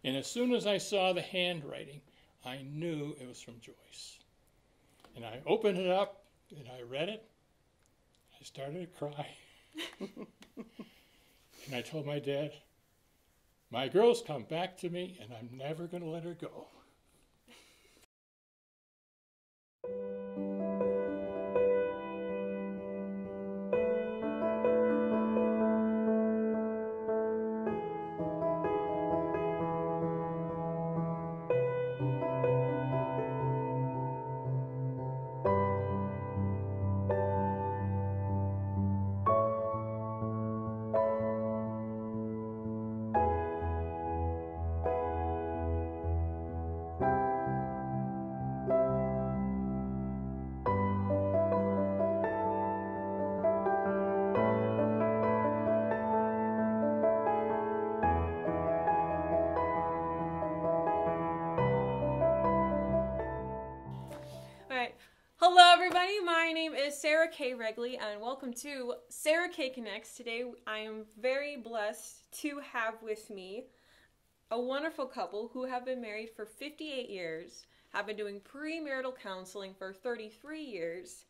And as soon as I saw the handwriting, I knew it was from Joyce. And I opened it up, and I read it. I started to cry. And I told my dad, my girl's come back to me, and I'm never going to let her go. Hello everybody, my name is Sarah K. Regley and welcome to Sarah K. Connects. Today I am very blessed to have with me a wonderful couple who have been married for 58 years, have been doing premarital counseling for 33 years,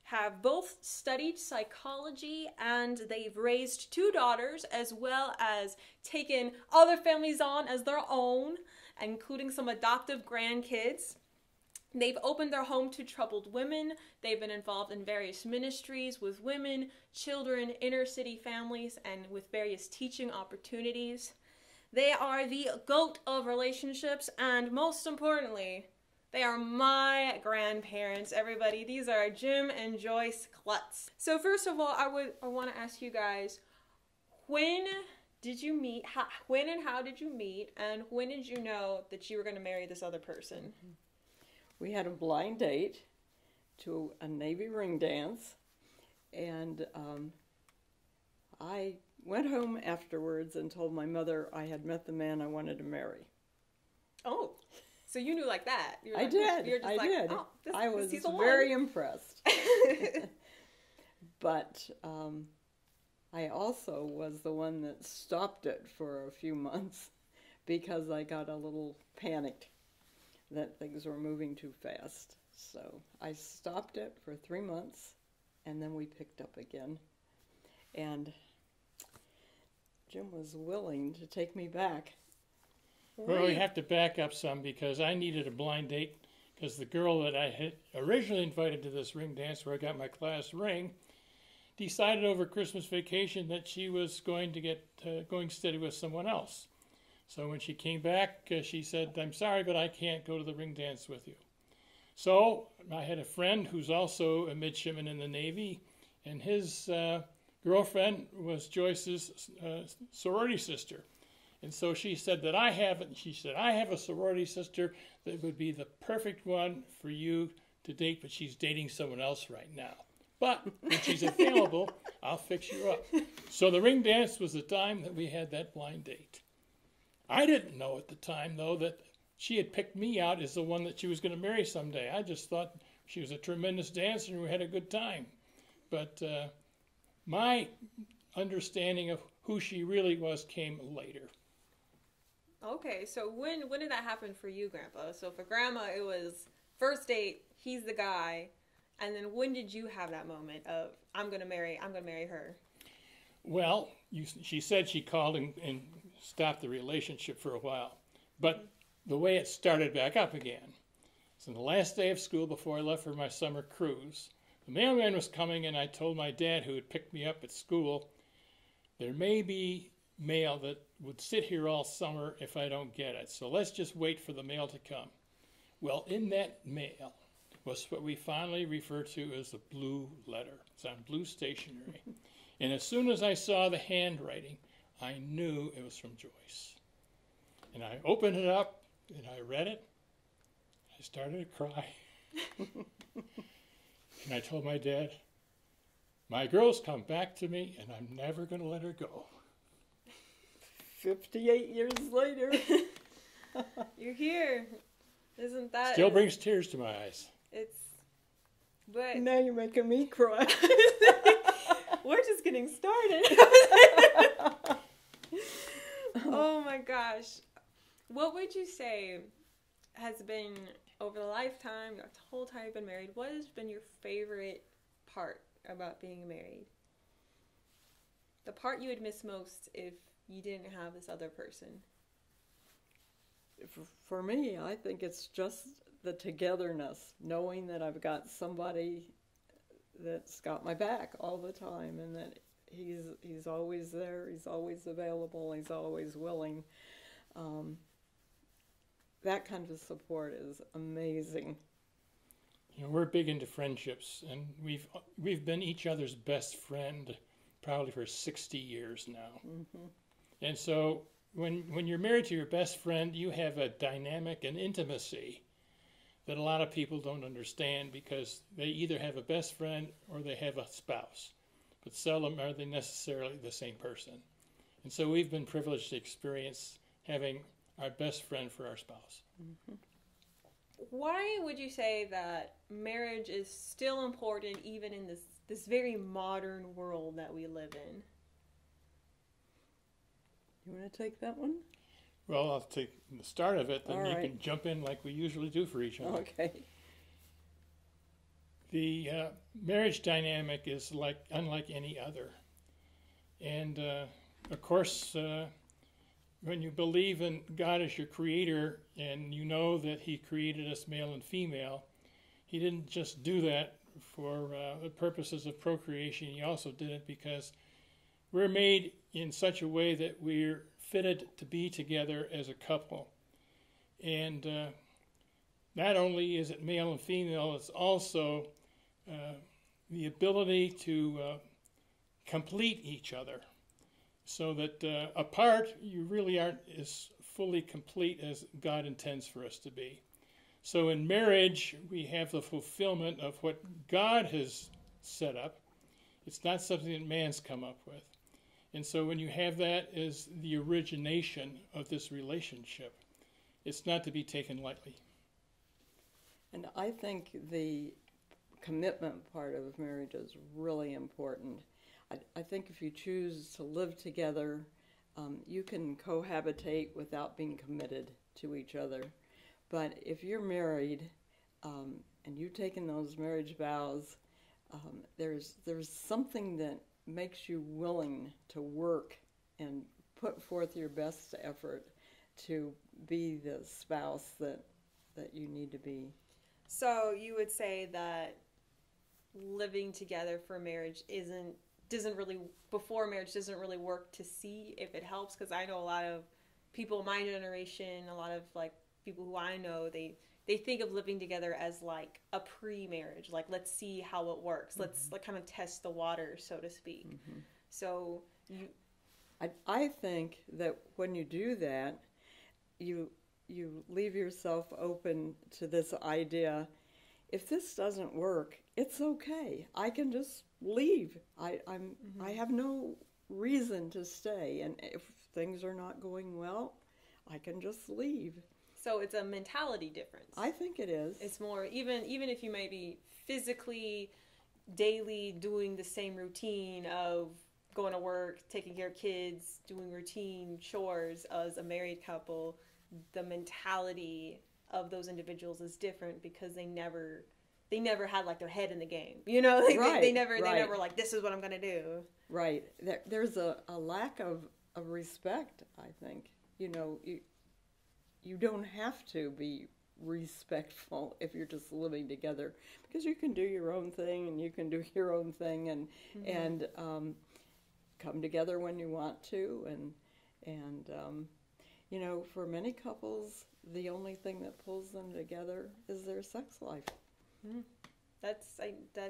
have both studied psychology, and they've raised 2 daughters as well as taken other families on as their own, including some adoptive grandkids. They've opened their home to troubled women. They've been involved in various ministries with women, children, inner city families, and with various teaching opportunities. They are the GOAT of relationships, and most importantly, they are my grandparents, everybody. These are Jim and Joyce Klutz. So first of all, I want to ask you guys, when did you meet? When and how did you meet? And when did you know that you were going to marry this other person? We had a blind date to a Navy ring dance, and I went home afterwards and told my mother I had met the man I wanted to marry. Oh, so you knew like that? You were I did. You're just I like, did. Oh, I was he's the very one. impressed. But I also was the one that stopped it for a few months because I got a little panicked that things were moving too fast. So I stopped it for 3 months, and then we picked up again. And Jim was willing to take me back. Well, we have to back up some because I needed a blind date because the girl that I had originally invited to this ring dance where I got my class ring decided over Christmas vacation that she was going to get going steady with someone else. So when she came back, she said, I'm sorry, but I can't go to the ring dance with you. So I had a friend who's also a midshipman in the Navy, and his girlfriend was Joyce's sorority sister. And so she said that I have a sorority sister that would be the perfect one for you to date, but she's dating someone else right now. But when she's available, I'll fix you up. So the ring dance was the time that we had that blind date. I didn't know at the time, though, that she had picked me out as the one that she was going to marry someday. I just thought she was a tremendous dancer and we had a good time. But my understanding of who she really was came later. Okay, so when did that happen for you, Grandpa? So for Grandma, it was first date, he's the guy, and then when did you have that moment of I'm gonna marry her? Well, she said she called and stopped the relationship for a while, but the way it started back up again. So on the last day of school before I left for my summer cruise, the mailman was coming, and I told my dad, who had picked me up at school, there may be mail that would sit here all summer if I don't get it, so let's just wait for the mail to come. Well, in that mail was what we finally refer to as a blue letter. It's on blue stationery. And as soon as I saw the handwriting, I knew it was from Joyce. And I opened it up, and I read it. I started to cry. And I told my dad, my girl's come back to me, and I'm never going to let her go. 58 years later. You're here. Isn't that... Still brings tears to my eyes. But now you're making me cry. We're just getting started. Oh my gosh. What would you say has been, over the lifetime, the whole time you've been married, what has been your favorite part about being married? The part you would miss most if you didn't have this other person? For me, I think it's just the togetherness, knowing that I've got somebody that's got my back all the time, and that he's always there, he's always available, he's always willing. That kind of support is amazing. We're big into friendships, and we've been each other's best friend probably for 60 years now. Mm-hmm. And so when you're married to your best friend, you have a dynamic and intimacy that a lot of people don't understand, because they either have a best friend or they have a spouse, but seldom are they necessarily the same person. And so we've been privileged to experience having our best friend for our spouse. Mm-hmm. Why would you say that marriage is still important even in this very modern world that we live in? You want to take that one? Well, I'll take the start of it, then All you right. can jump in like we usually do for each other. Okay. The marriage dynamic is unlike any other. And, of course, when you believe in God as your creator and you know that he created us male and female, he didn't just do that for the purposes of procreation. He also did it because we're made in such a way that we're fitted to be together as a couple. And not only is it male and female, it's also the ability to complete each other, so that apart you really aren't as fully complete as God intends for us to be. So in marriage, we have the fulfillment of what God has set up. It's not something that man's come up with. And so when you have that as the origination of this relationship, it's not to be taken lightly. And I think the commitment part of marriage is really important. I think if you choose to live together, you can cohabitate without being committed to each other. But if you're married and you've taken those marriage vows, there's something that makes you willing to work and put forth your best effort to be the spouse that you need to be. So you would say that living together for marriage doesn't really work to see if it helps? Because I know a lot of people in my generation, a lot of like people who I know, they think of living together as like a pre-marriage, like let's see how it works, let's like kind of test the water, so to speak. Mm-hmm. So I think that when you do that, you leave yourself open to this idea, if this doesn't work, it's okay. I can just leave. I have no reason to stay, and if things are not going well, I can just leave. So it's a mentality difference. I think it is. It's more, even if you may be physically daily doing the same routine of going to work, taking care of kids, doing routine chores as a married couple, the mentality of those individuals is different because they never had like their head in the game. You know, like right, they never right. like, this is what I'm going to do. Right. There's a lack of respect, I think. You know, you don't have to be respectful if you're just living together, because you can do your own thing and you can do your own thing and come together when you want to, and you know, for many couples, the only thing that pulls them together is their sex life. That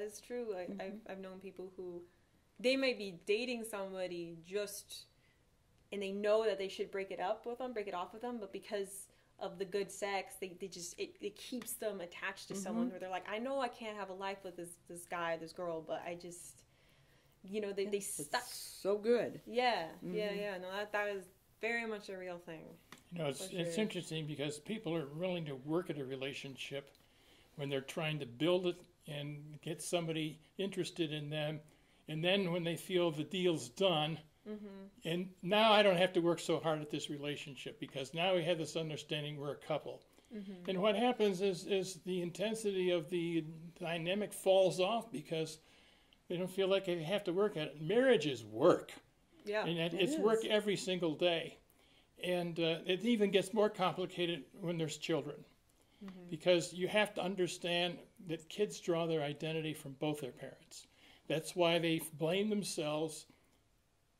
is true. I've known people who they may be dating somebody and they know that they should break it off with them, but because of the good sex, they just it keeps them attached to someone where they're like, I know I can't have a life with this guy, this girl, but I just, you know, they stuck. So good. Yeah. No, that is very much a real thing. You know, it's interesting because people are willing to work at a relationship when they're trying to build it and get somebody interested in them, and then when they feel the deal's done, And now I don't have to work so hard at this relationship because now we have this understanding we're a couple. And what happens is the intensity of the dynamic falls off because they don't feel like they have to work at it. Marriage is work. Yeah. And it's work every single day. And it even gets more complicated when there's children. Because you have to understand that kids draw their identity from both their parents. That's why they blame themselves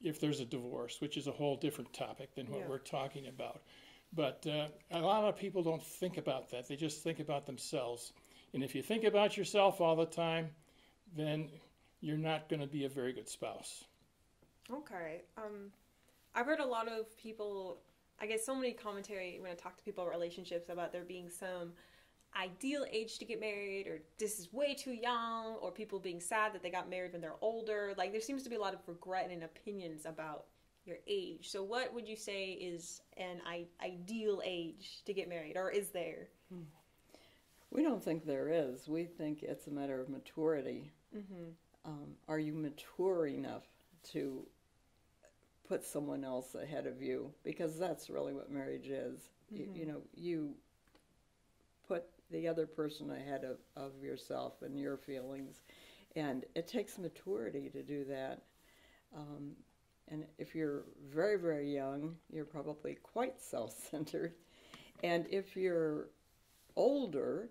if there's a divorce, which is a whole different topic than what we're talking about. But a lot of people don't think about that. They just think about themselves. And if you think about yourself all the time, then you're not going to be a very good spouse. Okay. I've heard a lot of people, I get so many commentary when I talk to people about relationships about there being some ideal age to get married, or this is way too young, or people being sad that they got married when they're older. Like, there seems to be a lot of regret and opinions about your age. So what would you say is an ideal age to get married, or is there? We don't think there is. We think it's a matter of maturity. Are you mature enough to put someone else ahead of you? Because that's really what marriage is. You know, you put the other person ahead of yourself and your feelings. And it takes maturity to do that. And if you're very, very young, you're probably quite self-centered. And if you're older,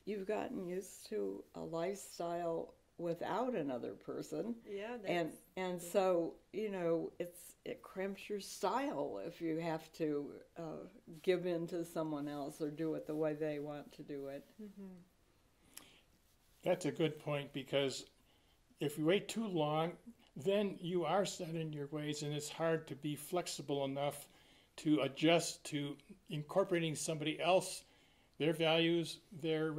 you've gotten used to a lifestyle without another person. Yeah. And so, you know, it cramps your style if you have to give in to someone else or do it the way they want to do it. That's a good point, because if you wait too long, then you are set in your ways, and it's hard to be flexible enough to adjust to incorporating somebody else, their values, their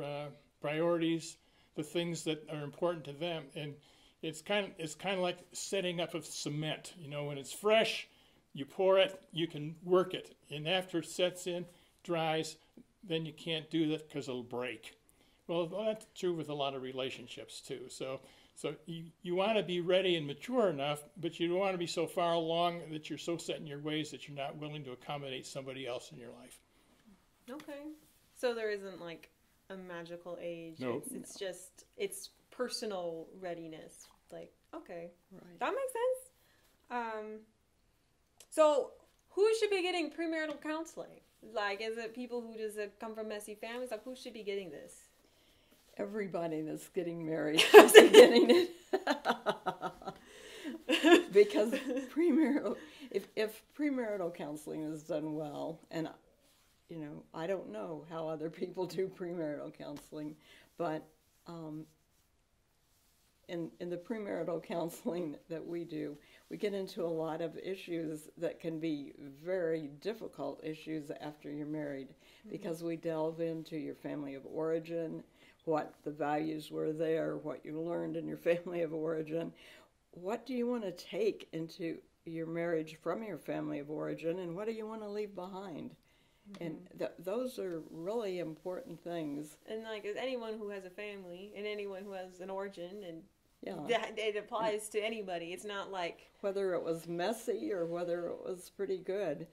priorities, the things that are important to them. And it's kind of like setting up of cement. You know, when it's fresh, you pour it, you can work it, and after it sets in, dries, then you can't do that because it'll break. Well, that's true with a lot of relationships too. So you want to be ready and mature enough, but you don't want to be so far along that you're so set in your ways that you're not willing to accommodate somebody else in your life. Okay. So there isn't like a magical age. No. It's just, it's personal readiness. Like, okay. Right. That makes sense. So who should be getting premarital counseling? Like, is it people who just come from messy families? Like, who should be getting this? Everybody that's getting married is getting it. Because premarital, if premarital counseling is done well, and you know, I don't know how other people do premarital counseling, but in the premarital counseling that we do, we get into a lot of issues that can be very difficult issues after you're married, because we delve into your family of origin, what the values were there, what you learned in your family of origin, what do you want to take into your marriage from your family of origin, and what do you want to leave behind? And those are really important things. And like, as anyone who has a family and anyone who has an origin, and yeah, it applies to anybody. It's not like whether it was messy or whether it was pretty good,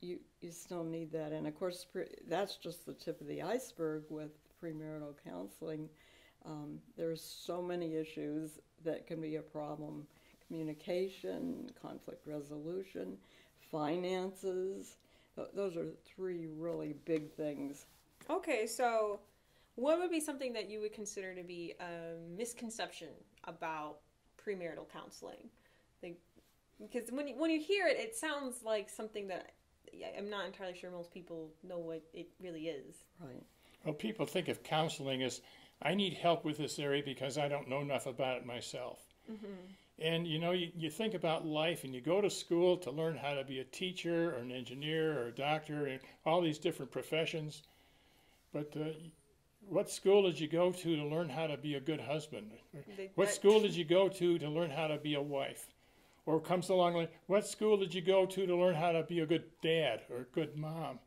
you still need that. And of course, that's just the tip of the iceberg with premarital counseling. There's so many issues that can be a problem: communication, conflict resolution, finances. Those are three really big things. Okay, so what would be something that you would consider to be a misconception about premarital counseling? Like, because when you hear it, it sounds like something that I'm not entirely sure most people know what it really is. Right. Well, people think of counseling as, I need help with this area because I don't know enough about it myself. And, you know, you think about life, and you go to school to learn how to be a teacher or an engineer or a doctor and all these different professions. But what school did you go to learn how to be a good husband? What school did you go to learn how to be a wife? Or comes along like, what school did you go to learn how to be a good dad or a good mom?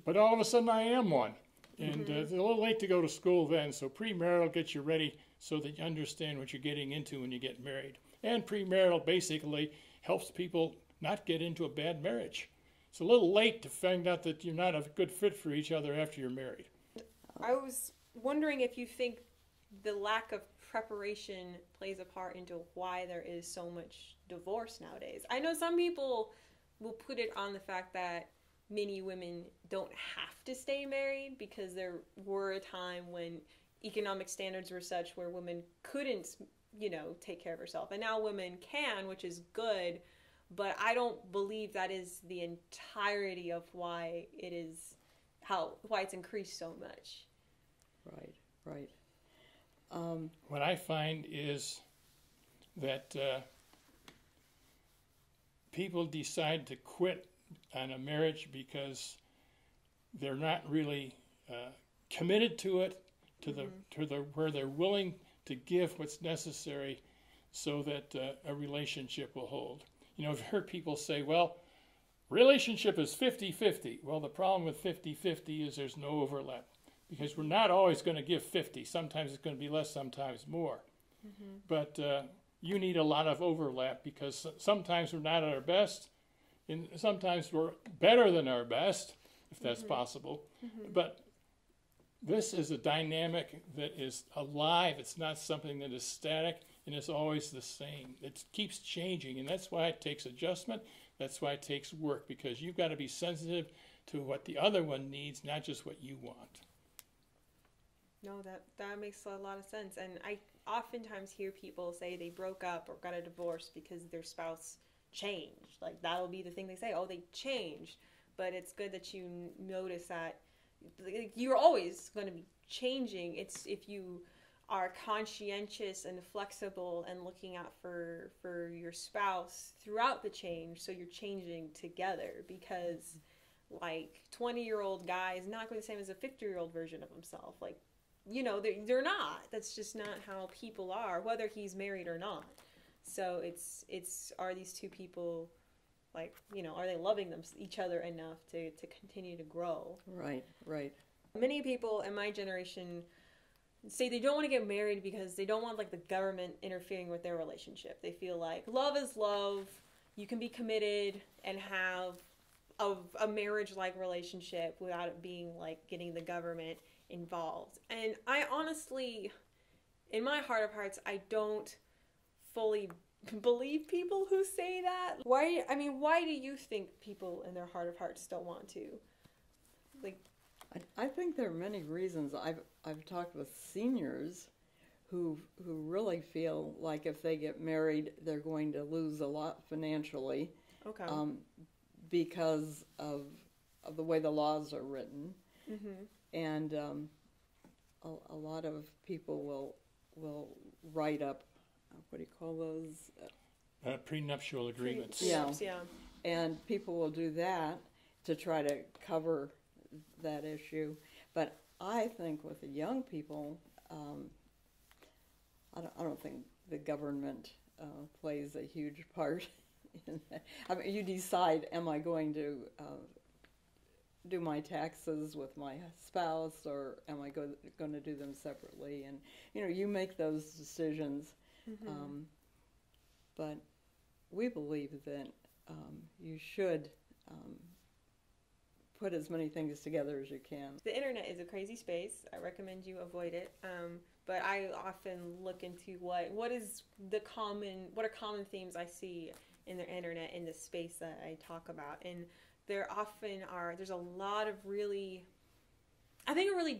But all of a sudden I am one. And it's a little late to go to school then, so premarital gets you ready so that you understand what you're getting into when you get married. And premarital basically helps people not get into a bad marriage. It's a little late to find out that you're not a good fit for each other after you're married. I was wondering if you think the lack of preparation plays a part into why there is so much divorce nowadays. I know some people will put it on the fact that many women don't have to stay married because there were a time when economic standards were such where women couldn't, take care of herself. And now women can, which is good, but I don't believe that is the entirety of why it's increased so much. Right. What I find is that people decide to quit on a marriage because they're not really committed to it, to the where they're willing to give what's necessary so that a relationship will hold. I've heard people say, well, relationship is 50-50. Well, the problem with 50-50 is there's no overlap, because we're not always going to give 50. Sometimes it's going to be less, sometimes more. But you need a lot of overlap, because sometimes we're not at our best, and sometimes we're better than our best, if that's possible. But this is a dynamic that is alive. It's not something that is static and is always the same. It keeps changing, and that's why it takes adjustment. That's why it takes work, because you've got to be sensitive to what the other one needs, not just what you want. No, that makes a lot of sense. And I oftentimes hear people say they broke up or got a divorce because their spouse changed. Like, that'll be the thing they say, oh, they changed. But it's good that you notice that you're always going to be changing. It's if you are conscientious and flexible and looking out for your spouse throughout the change, so you're changing together, because like 20-year-old guy is not going to be the same as a 50-year-old version of himself. Like, they're not. That's just not how people are, whether he's married or not. So it's are these two people, like, are they loving each other enough to continue to grow? Right. Many people in my generation say they don't want to get married because they don't want, like, the government interfering with their relationship. They feel like love is love. You can be committed and have a marriage-like relationship without it being like getting the government involved. And I honestly, in my heart of hearts, I don't fully believe people who say that. Why do you think people in their heart of hearts don't want to? Like, I think there are many reasons. I've talked with seniors who really feel like if they get married, they're going to lose a lot financially. Okay. Because of the way the laws are written. And a lot of people will write up, what do you call those? Prenuptial agreements. Yeah. And people will do that to try to cover that issue. But I think with the young people, I don't think the government plays a huge part in that. I mean, you decide, am I going to do my taxes with my spouse, or am I going to do them separately? And you make those decisions. But we believe that you should put as many things together as you can. The internet is a crazy space. I recommend you avoid it. But I often look into what are common themes I see in the internet, in the space that I talk about. And there's a lot of really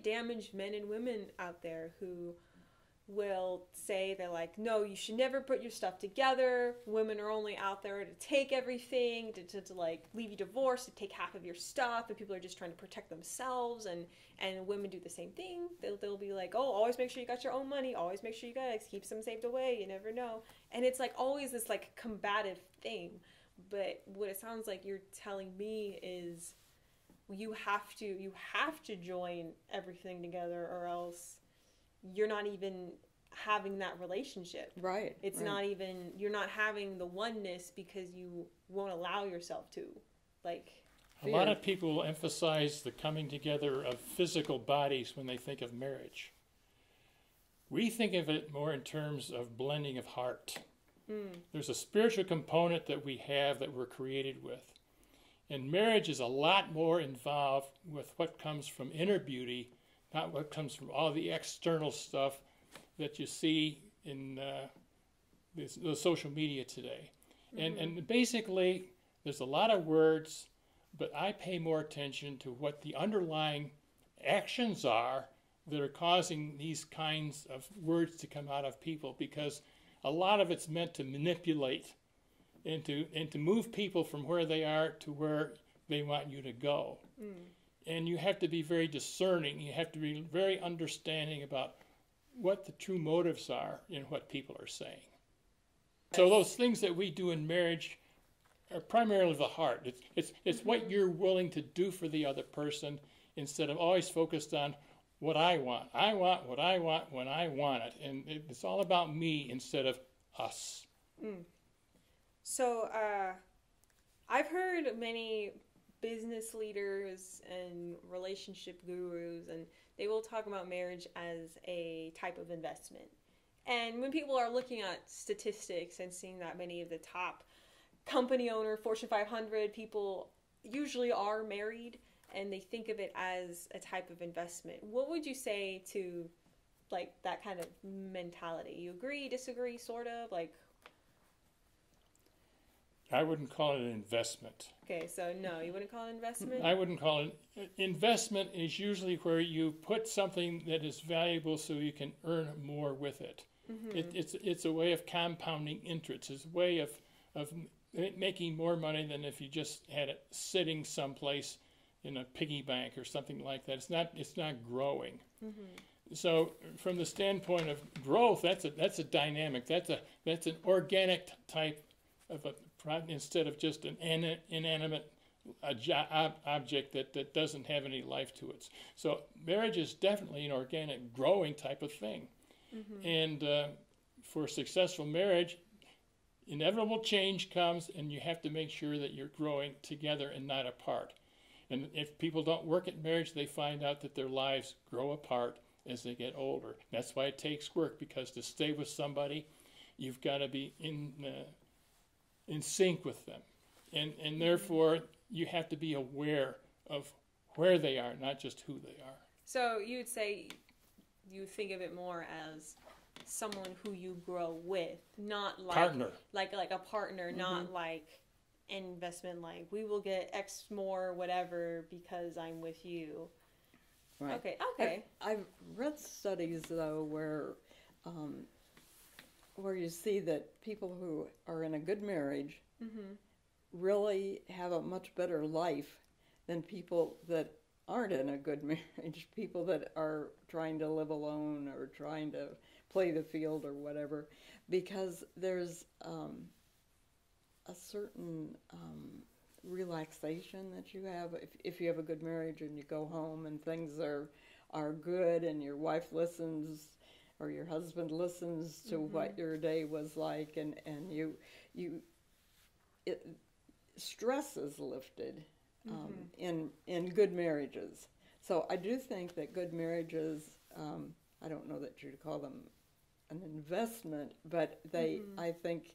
damaged men and women out there who will say, they're like, no, you should never put your stuff together. Women are only out there to take everything, to like leave you divorced, to take half of your stuff, and people are just trying to protect themselves, and women do the same thing. They'll be like, oh, always make sure you got your own money, always make sure you got keep some saved away, you never know. And it's like always this like combative thing. But what it sounds like you're telling me is you have to join everything together, or else you're not even having that relationship. Right. It's not even, you're not having the oneness because you won't allow yourself to. Like, a lot of people emphasize the coming together of physical bodies when they think of marriage. We think of it more in terms of blending of heart. There's a spiritual component that we have that we're created with. And marriage is a lot more involved with what comes from inner beauty, not what comes from all the external stuff that you see in the social media today. And basically, there's a lot of words, but I pay more attention to what the underlying actions are that are causing these kinds of words to come out of people, because a lot of it's meant to manipulate and to move people from where they are to where they want you to go. And you have to be very discerning. You have to be very understanding about what the true motives are in what people are saying. So those things that we do in marriage are primarily the heart. It's what you're willing to do for the other person, instead of always focused on what I want. I want what I want when I want it. And it's all about me instead of us. So I've heard many business leaders and relationship gurus, and they will talk about marriage as a type of investment. And when people are looking at statistics and seeing that many of the top company owner, Fortune 500 people usually are married, and they think of it as a type of investment, what would you say to like that kind of mentality? You agree, disagree, sort of? Like, I wouldn't call it an investment. okay, so no, you wouldn't call it investment? I wouldn't call it. Investment is usually where you put something that is valuable so you can earn more with it. It's a way of compounding interest. It's a way of making more money than if you just had it sitting someplace in a piggy bank or something like that. It's not growing. So from the standpoint of growth, that's a dynamic. That's an organic type of a product, instead of just an inanimate object that doesn't have any life to it. So marriage is definitely an organic, growing type of thing. And for a successful marriage, inevitable change comes, and you have to make sure that you're growing together and not apart. And if people don't work at marriage, they find out that their lives grow apart as they get older. That's why it takes work, because to stay with somebody, you've got to be in sync with them. And therefore, you have to be aware of where they are, not just who they are. So you would say you think of it more as someone who you grow with, not like partner, like a partner, not like an investment. Like, we will get X more, whatever, because I'm with you. Right. Okay. I've read studies though where you see that people who are in a good marriage really have a much better life than people that aren't in a good marriage, people that are trying to live alone or trying to play the field or whatever, because there's a certain relaxation that you have if you have a good marriage and you go home and things are good and your wife listens or your husband listens to what your day was like, and stress is lifted in good marriages. So I do think that good marriages, I don't know that you'd call them an investment, but I think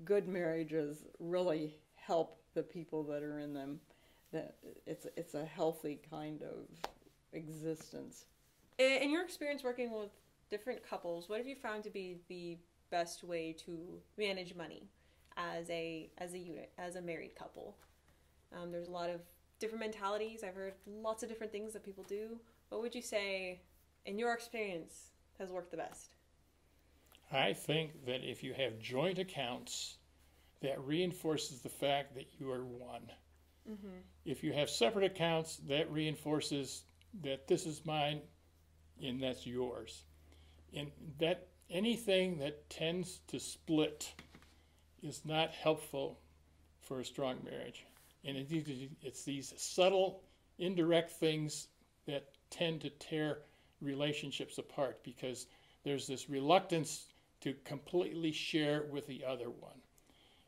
good marriages really help the people that are in them. That it's a healthy kind of existence. In your experience working with different couples, what have you found to be the best way to manage money as a unit, as a married couple? There's a lot of different mentalities. I've heard lots of different things that people do. What would you say, in your experience, has worked the best? I think that if you have joint accounts, that reinforces the fact that you are one. If you have separate accounts, that reinforces that this is mine and that's yours. And that anything that tends to split is not helpful for a strong marriage. And it's these subtle, indirect things that tend to tear relationships apart, because there's this reluctance to completely share with the other one.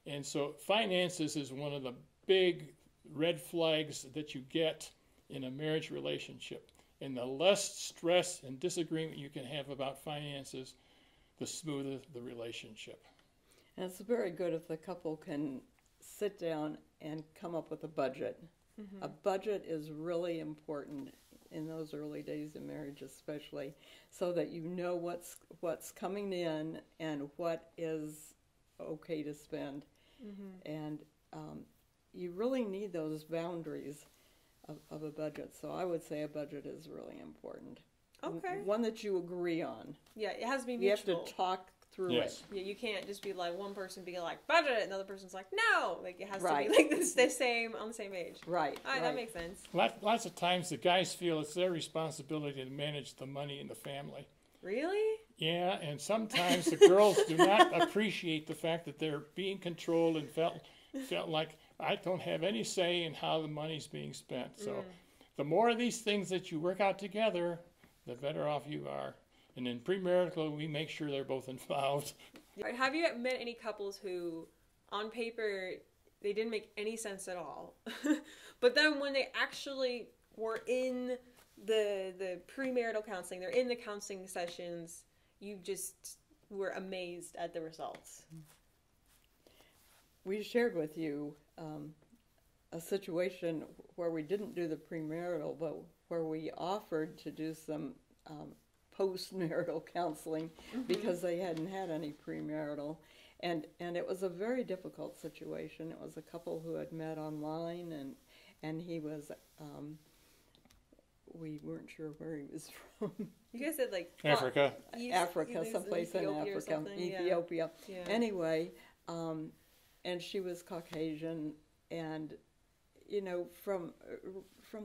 And so finances is one of the big red flags that you get in a marriage relationship. And the less stress and disagreement you can have about finances, the smoother the relationship. And it's very good if the couple can sit down and come up with a budget. Mm-hmm. A budget is really important in those early days of marriage, especially, so that you know what's coming in and what is okay to spend. Mm-hmm. And you really need those boundaries of a budget. So I would say a budget is really important. Okay. One that you agree on. Yeah, it has to be You mutual. have to talk through Yes. it. Yeah, you can't just be like one person being like budget, and the other person's like no. Like it has Right. to be like the same on the same page. Right. All right, right. that makes sense. Lots of times the guys feel it's their responsibility to manage the money in the family. Really? Yeah, and sometimes the girls do not appreciate the fact that they're being controlled and felt like I don't have any say in how the money's being spent. So the more of these things that you work out together, the better off you are. And in premarital, we make sure they're both involved. Have you met any couples who, on paper, they didn't make any sense at all, but then when they actually were in the premarital counseling, they're in the counseling sessions, you just were amazed at the results? We shared with you a situation where we didn't do the premarital, but where we offered to do some post-marital counseling because they hadn't had any premarital. And it was a very difficult situation. It was a couple who had met online, and he was, we weren't sure where he was from. You guys said like Africa. Africa, someplace in Ethiopia or Africa, something, yeah. Ethiopia. Yeah. Anyway, and she was Caucasian, and you know, from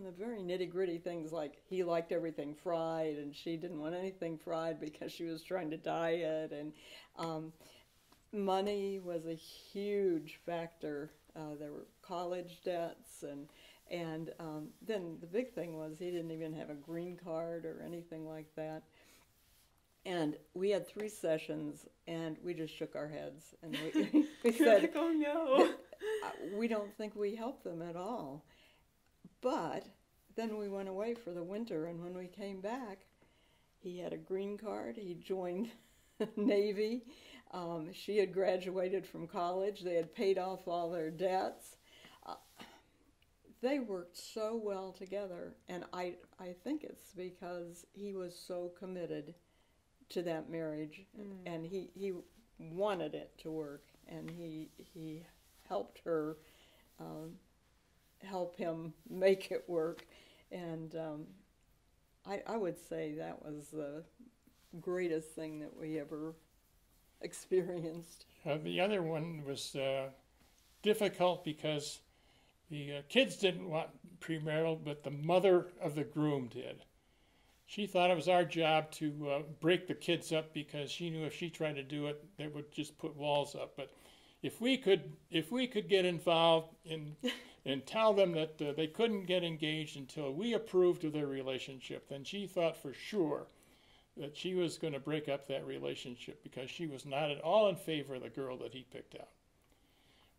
the very nitty-gritty things like he liked everything fried and she didn't want anything fried because she was trying to diet, and money was a huge factor. There were college debts, and then the big thing was he didn't even have a green card or anything like that. And we had 3 sessions, and we just shook our heads, and we said, like, oh no. we don't think we helped them at all. But then we went away for the winter, and when we came back, he had a green card. He joined the Navy. She had graduated from college. They had paid off all their debts. They worked so well together, and I think it's because he was so committed to that marriage, and he wanted it to work, and he helped her help him make it work, and I would say that was the greatest thing that we ever experienced. The other one was difficult because the kids didn't want premarital, but the mother of the groom did. She thought it was our job to break the kids up because she knew if she tried to do it, they would just put walls up. But if we could get involved and tell them that they couldn't get engaged until we approved of their relationship, then she thought for sure that she was going to break up that relationship because she was not at all in favor of the girl that he picked out.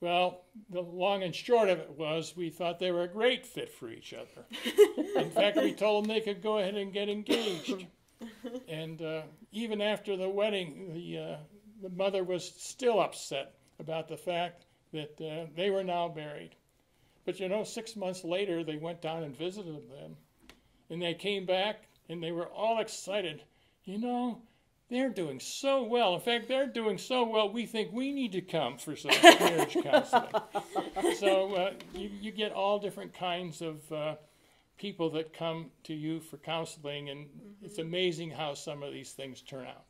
Well, the long and short of it was we thought they were a great fit for each other. In fact, we told them they could go ahead and get engaged. And even after the wedding, the mother was still upset about the fact that they were now married. But 6 months later, they went down and visited them. And they came back, and they were all excited. They're doing so well. In fact, they're doing so well, we think we need to come for some marriage counseling. So you get all different kinds of people that come to you for counseling, and it's amazing how some of these things turn out.